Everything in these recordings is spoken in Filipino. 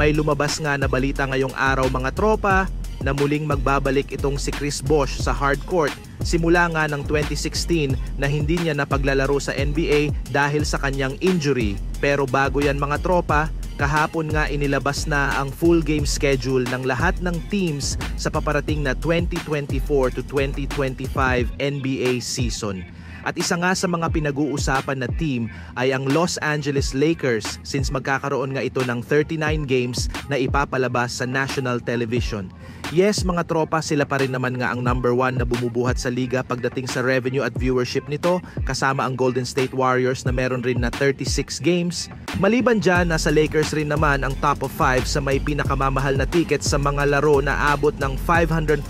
May lumabas nga na balita ngayong araw mga tropa na muling magbabalik itong si Chris Bosh sa hardcourt simula nga ng 2016 na hindi niya napaglalaro sa NBA dahil sa kanyang injury. Pero bago yan mga tropa, kahapon nga inilabas na ang full game schedule ng lahat ng teams sa paparating na 2024 to 2025 NBA season. At isa nga sa mga pinag-uusapan na team ay ang Los Angeles Lakers since magkakaroon nga ito ng 39 games na ipapalabas sa national television. Yes mga tropa, sila pa rin naman nga ang number 1 na bumubuhat sa liga pagdating sa revenue at viewership nito, kasama ang Golden State Warriors na meron rin na 36 games. Maliban dyan, nasa Lakers rin naman ang top of 5 sa may pinakamamahal na tickets sa mga laro na abot ng $534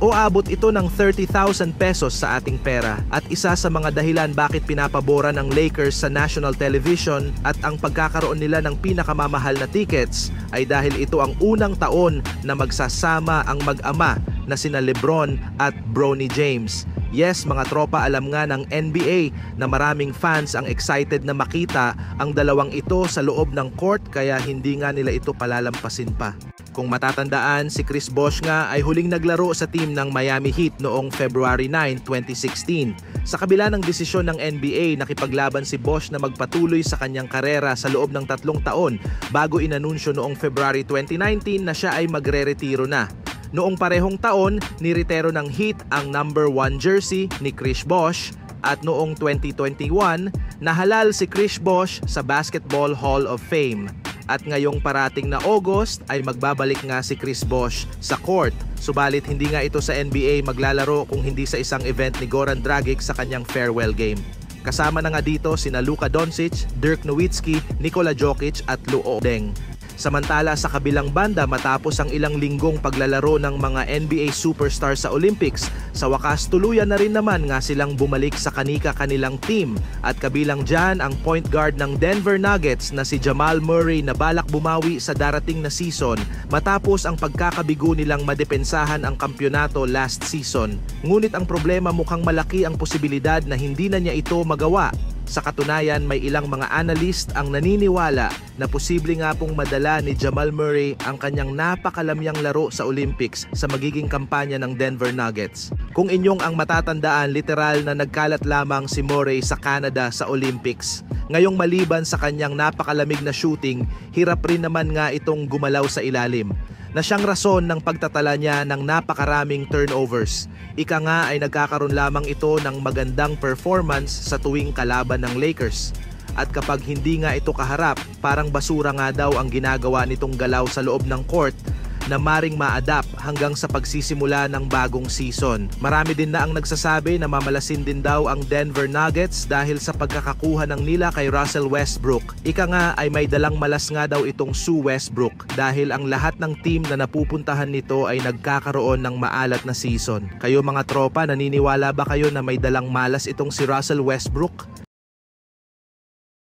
o abot ito ng 30,000 pesos sa ating pera. At isa sa mga dahilan bakit pinapabora ng Lakers sa national television at ang pagkakaroon nila ng pinakamamahal na tickets ay dahil ito ang unang taon na magsasama ang mag-ama na sina LeBron at Bronny James. Yes mga tropa, alam nga ng NBA na maraming fans ang excited na makita ang dalawang ito sa loob ng court kaya hindi nga nila ito palalampasin pa. Kung matatandaan, si Chris Bosh nga ay huling naglaro sa team ng Miami Heat noong February 9, 2016. Sa kabila ng desisyon ng NBA, nakipaglaban si Bosh na magpatuloy sa kanyang karera sa loob ng 3 taon bago inanunsyo noong February 2019 na siya ay magre-retiro na. Noong parehong taon, niretiro ng Heat ang number 1 jersey ni Chris Bosh at noong 2021, nahalal si Chris Bosh sa Basketball Hall of Fame. At ngayong parating na August ay magbabalik nga si Chris Bosh sa court. Subalit hindi nga ito sa NBA maglalaro kung hindi sa isang event ni Goran Dragic sa kanyang farewell game. Kasama na nga dito sina Luka Doncic, Dirk Nowitzki, Nikola Jokic at Luol Deng. Samantala sa kabilang banda, matapos ang ilang linggong paglalaro ng mga NBA superstars sa Olympics, sa wakas tuluyan na rin naman nga silang bumalik sa kanilang team at kabilang dyan ang point guard ng Denver Nuggets na si Jamal Murray na balak bumawi sa darating na season matapos ang pagkakabigo nilang madepensahan ang kampyonato last season. Ngunit ang problema, mukhang malaki ang posibilidad na hindi na niya ito magawa. Sa katunayan, may ilang mga analyst ang naniniwala na posible nga pong madala ni Jamal Murray ang kanyang napakalamyang laro sa Olympics sa magiging kampanya ng Denver Nuggets. Kung inyong ang matatandaan, literal na nagkalat lamang si Murray sa Canada sa Olympics. Ngayong maliban sa kanyang napakalamig na shooting, hirap rin naman nga itong gumalaw sa ilalim, na siyang rason ng pagtatala niya ng napakaraming turnovers. Ika nga ay nagkakaroon lamang ito ng magandang performance sa tuwing kalaban ng Lakers. At kapag hindi nga ito kaharap, parang basura nga daw ang ginagawa nitong galaw sa loob ng court na maring ma-adapt hanggang sa pagsisimula ng bagong season. Marami din na ang nagsasabi na mamalasin din daw ang Denver Nuggets dahil sa pagkakakuha ng nila kay Russell Westbrook. Ika nga ay may dalang malas nga daw itong Sue Westbrook dahil ang lahat ng team na napupuntahan nito ay nagkakaroon ng maalat na season. Kayo mga tropa, naniniwala ba kayo na may dalang malas itong si Russell Westbrook?